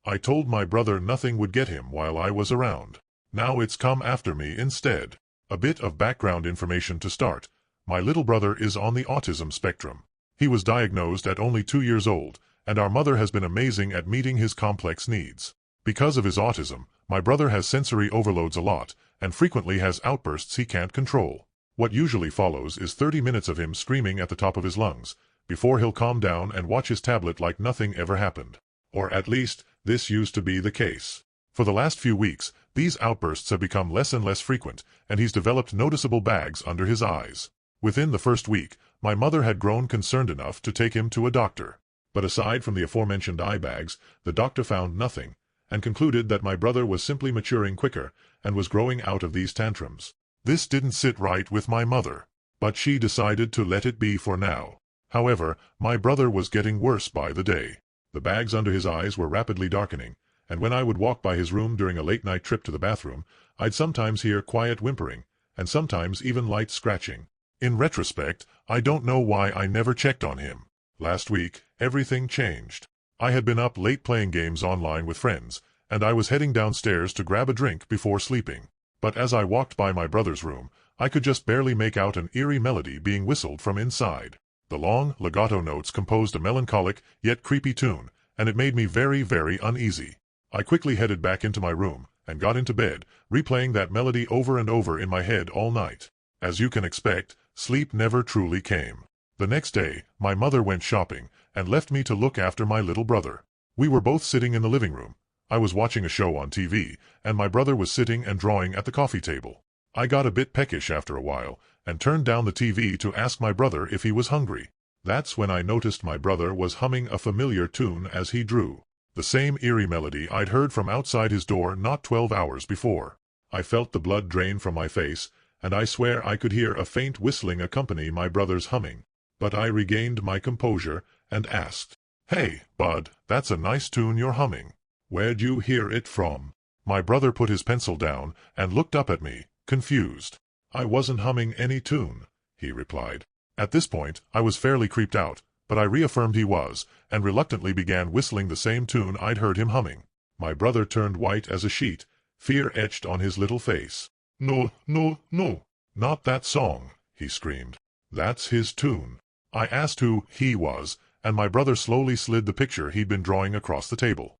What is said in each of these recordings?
I told my brother nothing would get him while I was around. Now it's come after me instead. A bit of background information to start. My little brother is on the autism spectrum. He was diagnosed at only 2 years old, and our mother has been amazing at meeting his complex needs. Because of his autism, my brother has sensory overloads a lot, and frequently has outbursts he can't control. What usually follows is 30 minutes of him screaming at the top of his lungs, before he'll calm down and watch his tablet like nothing ever happened. Or at least, this used to be the case. For the last few weeks, these outbursts have become less and less frequent, and he's developed noticeable bags under his eyes. Within the first week, my mother had grown concerned enough to take him to a doctor. But aside from the aforementioned eye bags, the doctor found nothing, and concluded that my brother was simply maturing quicker, and was growing out of these tantrums. This didn't sit right with my mother, but she decided to let it be for now. However, my brother was getting worse by the day. The bags under his eyes were rapidly darkening, and when I would walk by his room during a late-night trip to the bathroom, I'd sometimes hear quiet whimpering, and sometimes even light scratching. In retrospect, I don't know why I never checked on him. Last week, everything changed. I had been up late playing games online with friends, and I was heading downstairs to grab a drink before sleeping. But as I walked by my brother's room, I could just barely make out an eerie melody being whistled from inside. The long, legato notes composed a melancholic, yet creepy tune, and it made me very, very uneasy. I quickly headed back into my room, and got into bed, replaying that melody over and over in my head all night. As you can expect, sleep never truly came. The next day, my mother went shopping, and left me to look after my little brother. We were both sitting in the living room. I was watching a show on TV, and my brother was sitting and drawing at the coffee table. I got a bit peckish after a while, and turned down the TV to ask my brother if he was hungry. That's when I noticed my brother was humming a familiar tune as he drew. The same eerie melody I'd heard from outside his door not 12 hours before. I felt the blood drain from my face, and I swear I could hear a faint whistling accompany my brother's humming. But I regained my composure, and asked, "Hey, bud, that's a nice tune you're humming. Where'd you hear it from?" My brother put his pencil down, and looked up at me, confused. "I wasn't humming any tune," he replied. At this point, I was fairly creeped out, but I reaffirmed he was, and reluctantly began whistling the same tune I'd heard him humming. My brother turned white as a sheet, fear etched on his little face. "No, no, no, not that song," he screamed. "That's his tune." I asked who he was, and my brother slowly slid the picture he'd been drawing across the table.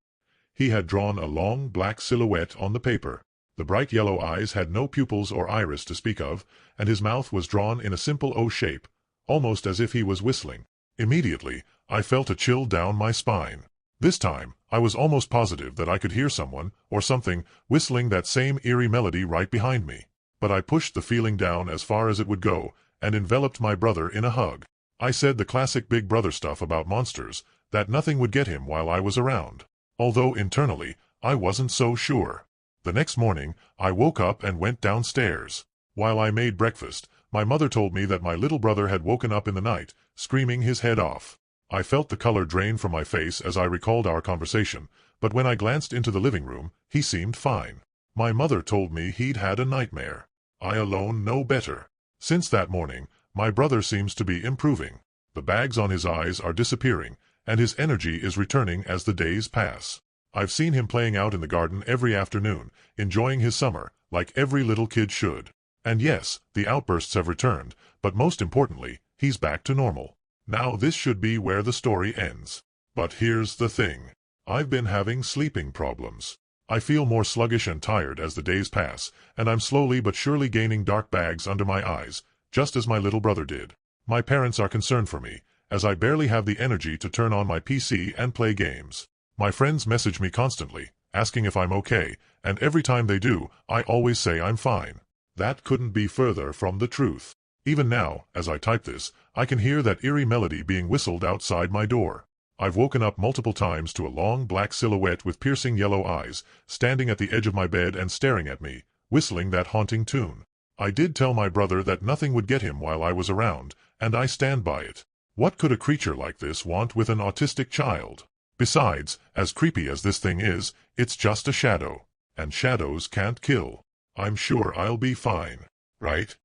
He had drawn a long black silhouette on the paper. The bright yellow eyes had no pupils or iris to speak of, and his mouth was drawn in a simple O shape, almost as if he was whistling. Immediately, I felt a chill down my spine. This time, I was almost positive that I could hear someone, or something, whistling that same eerie melody right behind me. But I pushed the feeling down as far as it would go, and enveloped my brother in a hug. I said the classic big brother stuff about monsters, that nothing would get him while I was around. Although internally, I wasn't so sure. The next morning, I woke up and went downstairs. While I made breakfast, my mother told me that my little brother had woken up in the night, screaming his head off. I felt the color drain from my face as I recalled our conversation, but when I glanced into the living room, he seemed fine. My mother told me he'd had a nightmare. I alone know better. Since that morning, my brother seems to be improving. The bags on his eyes are disappearing, and his energy is returning as the days pass. I've seen him playing out in the garden every afternoon, enjoying his summer, like every little kid should. And yes, the outbursts have returned, but most importantly, he's back to normal. Now this should be where the story ends. But here's the thing. I've been having sleeping problems. I feel more sluggish and tired as the days pass, and I'm slowly but surely gaining dark bags under my eyes, just as my little brother did. My parents are concerned for me, as I barely have the energy to turn on my PC and play games. My friends message me constantly, asking if I'm okay, and every time they do, I always say I'm fine. That couldn't be further from the truth. Even now, as I type this, I can hear that eerie melody being whistled outside my door. I've woken up multiple times to a long black silhouette with piercing yellow eyes, standing at the edge of my bed and staring at me, whistling that haunting tune. I did tell my brother that nothing would get him while I was around, and I stand by it. What could a creature like this want with an autistic child? Besides, as creepy as this thing is, it's just a shadow. And shadows can't kill. I'm sure I'll be fine. Right?